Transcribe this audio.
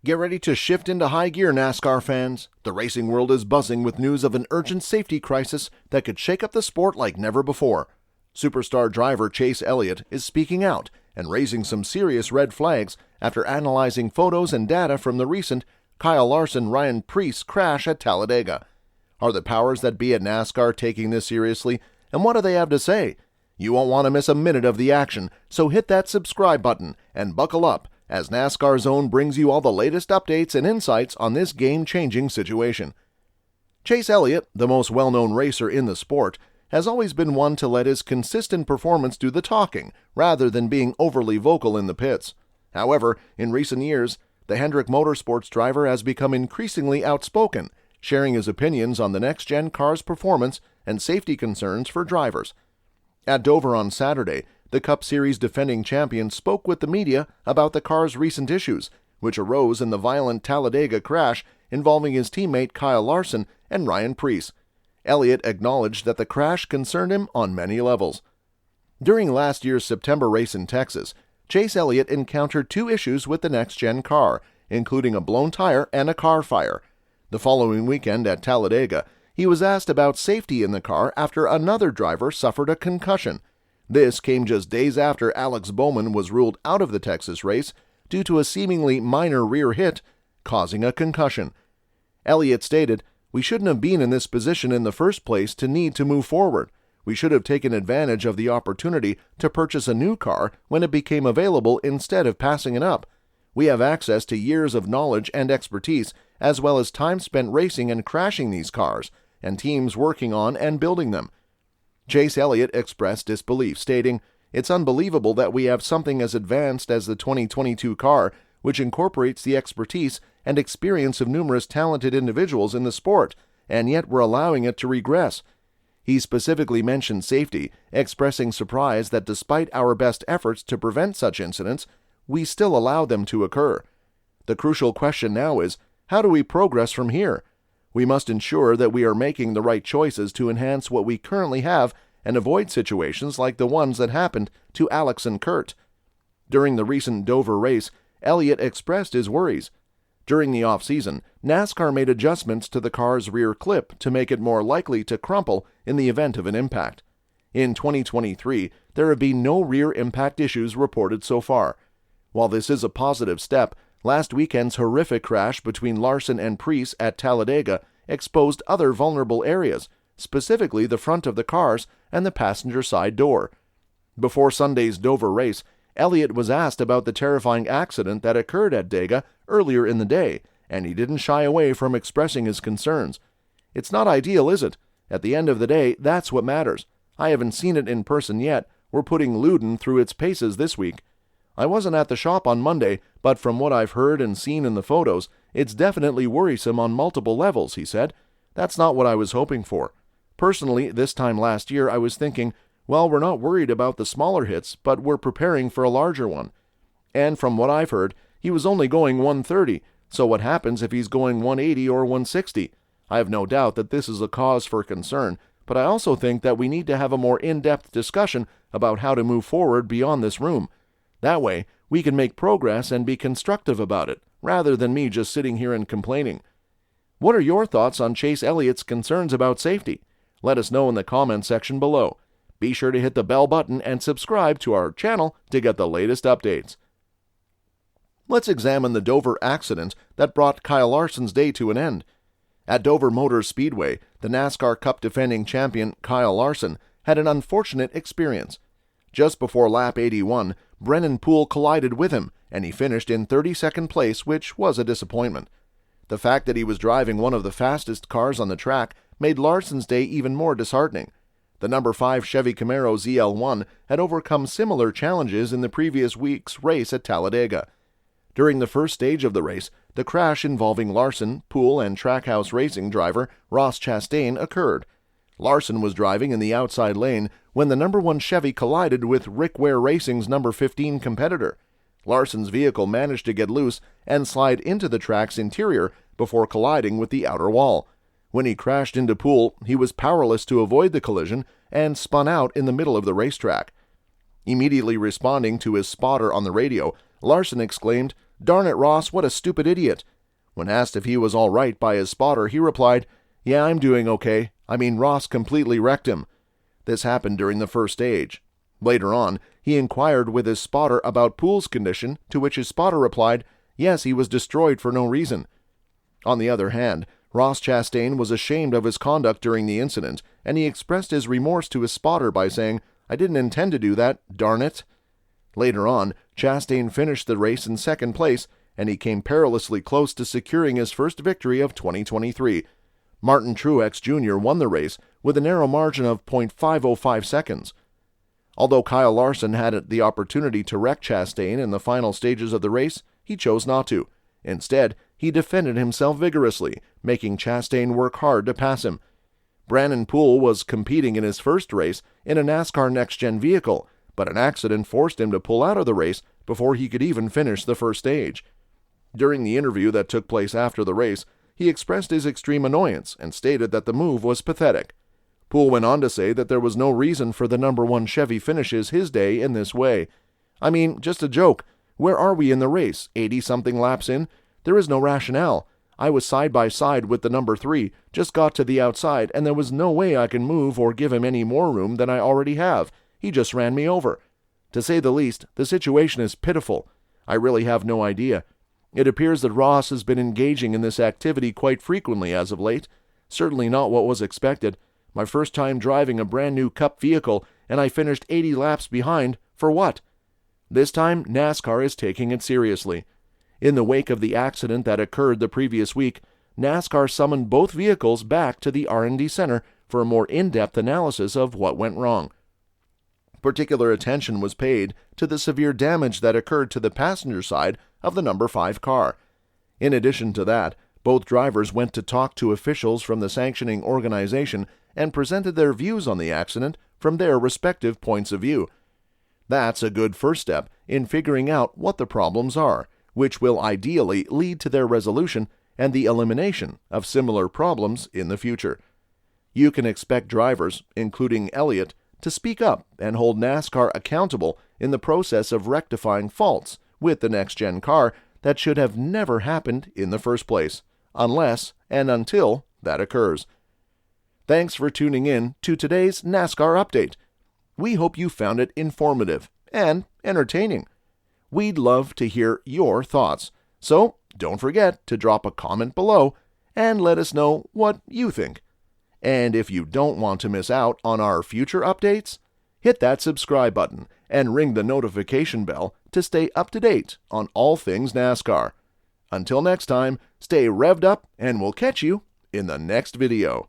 Get ready to shift into high gear, NASCAR fans. The racing world is buzzing with news of an urgent safety crisis that could shake up the sport like never before. Superstar driver Chase Elliot is speaking out and raising some serious red flags after analyzing photos and data from the recent Kyle Larson-Ryan Preece crash at Talladega. Are the powers that be at NASCAR taking this seriously, and what do they have to say? You won't want to miss a minute of the action, so hit that subscribe button and buckle up as NASCAR Zone brings you all the latest updates and insights on this game-changing situation. Chase Elliot, the most well-known racer in the sport, has always been one to let his consistent performance do the talking rather than being overly vocal in the pits. However, in recent years, the Hendrick Motorsports driver has become increasingly outspoken, sharing his opinions on the next-gen car's performance and safety concerns for drivers. At Dover on Saturday, the Cup Series defending champion spoke with the media about the car's recent issues, which arose in the violent Talladega crash involving his teammate Kyle Larson and Ryan Preece. Elliot acknowledged that the crash concerned him on many levels. During last year's September race in Texas, Chase Elliot encountered two issues with the next-gen car, including a blown tire and a car fire. The following weekend at Talladega, he was asked about safety in the car after another driver suffered a concussion. This came just days after Alex Bowman was ruled out of the Texas race due to a seemingly minor rear hit, causing a concussion. Elliot stated, "We shouldn't have been in this position in the first place to need to move forward. We should have taken advantage of the opportunity to purchase a new car when it became available instead of passing it up. We have access to years of knowledge and expertise, as well as time spent racing and crashing these cars, and teams working on and building them." Chase Elliot expressed disbelief, stating, "It's unbelievable that we have something as advanced as the 2022 car, which incorporates the expertise and experience of numerous talented individuals in the sport, and yet we're allowing it to regress." He specifically mentioned safety, expressing surprise that despite our best efforts to prevent such incidents, we still allow them to occur. The crucial question now is, how do we progress from here? We must ensure that we are making the right choices to enhance what we currently have and avoid situations like the ones that happened to Alex and Kurt. During the recent Dover race, Elliot expressed his worries. During the off-season, NASCAR made adjustments to the car's rear clip to make it more likely to crumple in the event of an impact. In 2023, there have been no rear impact issues reported so far. While this is a positive step, last weekend's horrific crash between Larson and Preece at Talladega exposed other vulnerable areas, specifically the front of the cars and the passenger side door. Before Sunday's Dover race, Elliot was asked about the terrifying accident that occurred at Dega earlier in the day, and he didn't shy away from expressing his concerns. "It's not ideal, is it? At the end of the day, that's what matters. I haven't seen it in person yet. We're putting Loudon through its paces this week. I wasn't at the shop on Monday, but from what I've heard and seen in the photos, it's definitely worrisome on multiple levels," he said. "That's not what I was hoping for. Personally, this time last year I was thinking, well, we're not worried about the smaller hits, but we're preparing for a larger one. And from what I've heard, he was only going 130, so what happens if he's going 180 or 160? I have no doubt that this is a cause for concern, but I also think that we need to have a more in-depth discussion about how to move forward beyond this room. That way, we can make progress and be constructive about it, rather than me just sitting here and complaining." What are your thoughts on Chase Elliott's concerns about safety? Let us know in the comments section below. Be sure to hit the bell button and subscribe to our channel to get the latest updates. Let's examine the Dover accident that brought Kyle Larson's day to an end. At Dover Motor Speedway, the NASCAR Cup defending champion Kyle Larson had an unfortunate experience. Just before lap 81, Brennan Poole collided with him, and he finished in 32nd place, which was a disappointment. The fact that he was driving one of the fastest cars on the track made Larson's day even more disheartening. The number 5 Chevy Camaro ZL1 had overcome similar challenges in the previous week's race at Talladega. During the first stage of the race, the crash involving Larson, Poole, and Trackhouse Racing driver Ross Chastain occurred. Larson was driving in the outside lane when the number 1 Chevy collided with Rick Ware Racing's number 15 competitor. Larson's vehicle managed to get loose and slide into the track's interior before colliding with the outer wall. When he crashed into Poole, he was powerless to avoid the collision and spun out in the middle of the racetrack. Immediately responding to his spotter on the radio, Larson exclaimed, "Darn it, Ross, what a stupid idiot." When asked if he was all right by his spotter, he replied, "Yeah, I'm doing okay. I mean, Ross completely wrecked him." This happened during the first stage. Later on, he inquired with his spotter about Poole's condition, to which his spotter replied, yes, he was destroyed for no reason. On the other hand, Ross Chastain was ashamed of his conduct during the incident, and he expressed his remorse to his spotter by saying, "I didn't intend to do that, darn it." Later on, Chastain finished the race in second place, and he came perilously close to securing his first victory of 2023. Martin Truex Jr. won the race with a narrow margin of .505 seconds. Although Kyle Larson had the opportunity to wreck Chastain in the final stages of the race, he chose not to. Instead, he defended himself vigorously, making Chastain work hard to pass him. Brandon Poole was competing in his first race in a NASCAR Next-Gen vehicle, but an accident forced him to pull out of the race before he could even finish the first stage. During the interview that took place after the race, he expressed his extreme annoyance and stated that the move was pathetic. Poole went on to say that there was no reason for the number 1 Chevy finishes his day in this way. "I mean, just a joke. Where are we in the race? 80-something laps in? There is no rationale. I was side by side with the number 3, just got to the outside, and there was no way I can move or give him any more room than I already have. He just ran me over. To say the least, the situation is pitiful. I really have no idea. It appears that Ross has been engaging in this activity quite frequently as of late. Certainly not what was expected. My first time driving a brand new Cup vehicle, and I finished 80 laps behind. For what? This time, NASCAR is taking it seriously. In the wake of the accident that occurred the previous week, NASCAR summoned both vehicles back to the R&D Center for a more in-depth analysis of what went wrong. Particular attention was paid to the severe damage that occurred to the passenger side of the number 5 car. In addition to that, both drivers went to talk to officials from the sanctioning organization and presented their views on the accident from their respective points of view. That's a good first step in figuring out what the problems are, which will ideally lead to their resolution and the elimination of similar problems in the future. You can expect drivers, including Elliot, to speak up and hold NASCAR accountable in the process of rectifying faults with the next-gen car that should have never happened in the first place, unless and until that occurs. Thanks for tuning in to today's NASCAR update. We hope you found it informative and entertaining. We'd love to hear your thoughts, so don't forget to drop a comment below and let us know what you think. And if you don't want to miss out on our future updates, hit that subscribe button and ring the notification bell to stay up to date on all things NASCAR. Until next time, stay revved up and we'll catch you in the next video.